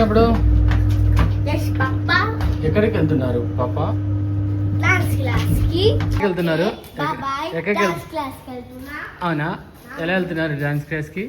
ఇప్పుడు ఎక్కడికి వెళ్తున్నారు పాప? వెళ్తున్నారు ఎక్కడికి? అవునా, ఎలా వెళ్తున్నారు డాన్స్ క్లాస్ కి?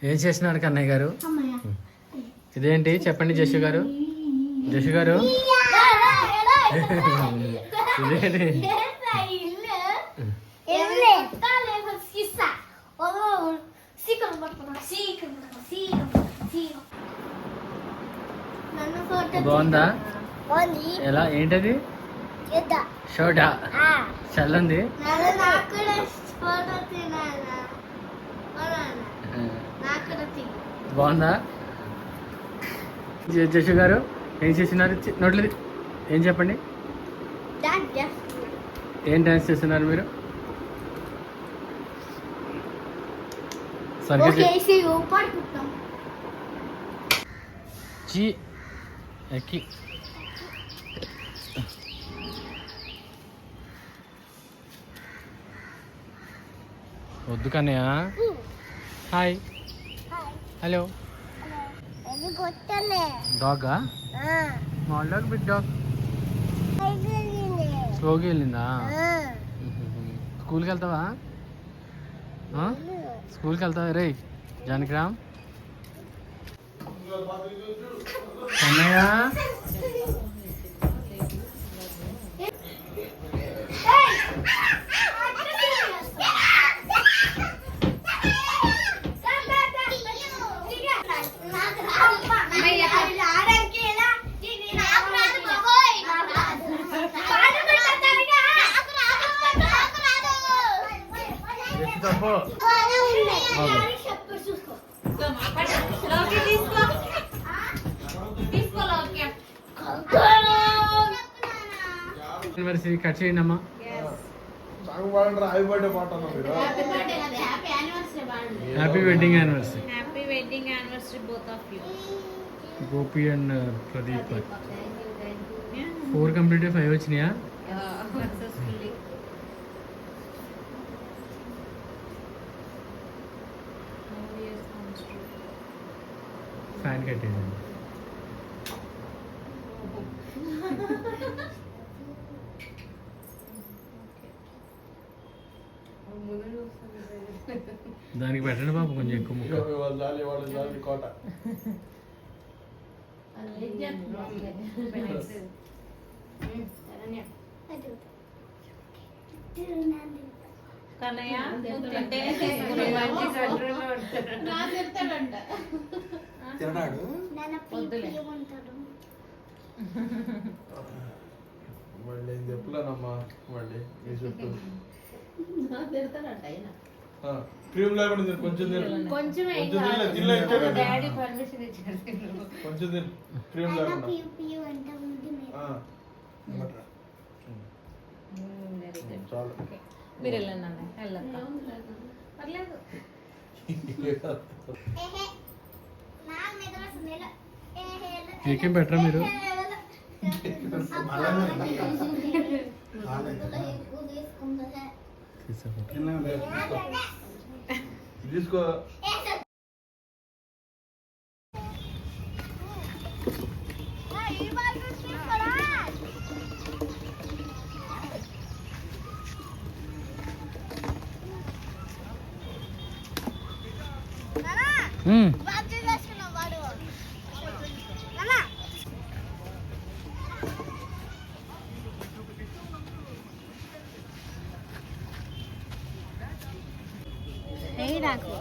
ఏం చేస్తున్నారు కన్నయ్య గారు? ఇదేంటి చెప్పండి జషు గారు. జషు గారు ఇదేంటి? బాగుందా? ఎలా ఏంటది? షోటా చల్లంది. బాగుందా? జషు గారు ఏం చేస్తున్నారు? నోట్లేదు ఏం చెప్పండి, ఏం డాన్స్ చేస్తున్నారు మీరు? సరిగ్గా ఎక్కి వద్దు కన్నయ్య. Hi hello. డాగా? Small dog, big dog? స్లోగా వెళ్ళిందా? స్కూల్కి వెళ్తావా? స్కూల్కి వెళ్తావా రే జానకిరామ్? కన్నయ్య యానివర్సరీ కట్ చేయండి అమ్మా. Happy wedding anniversary. Happy wedding anniversary both of you. Gopi and Pradeep. 4 complete 5 వచ్చినాయా? సక్సెస్ఫుల్లీ. ఫ్యాన్ కట్టేయండి. దానికి పెట్టండి బాబు కొంచెం ఎక్కువ ముక్క. కన్నయ్య తిన్నాడు మళ్ళీ ఏం చెప్పలేనమ్మా. మళ్ళీ మీ చుట్టూ క్రీమ్ లేకుండా కొంచెం కొంచెం క్రీమ్ లేకుండా చాలు. మీరు వెళ్ళండి వెళ్ళొద్దా పర్లేదు. కేకేం పెట్టరా మీరు? తీసుకో. నాకు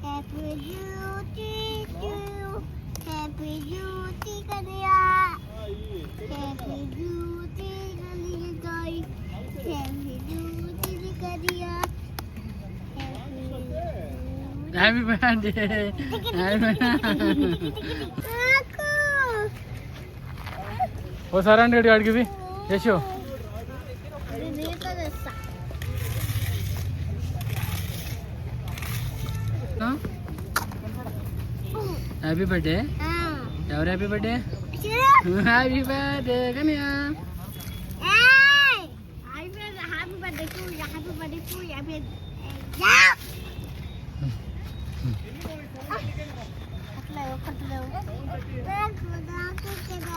Happy birthday to you. Happy birthday. Happy birthday ఓసారి అంటే అడిగివి యశు హ్యాపీ బర్త్డే ఎవరు హ్యాపీ బర్త్డే హ్యాపీ బర్త్డే కన్యా Happy birthday.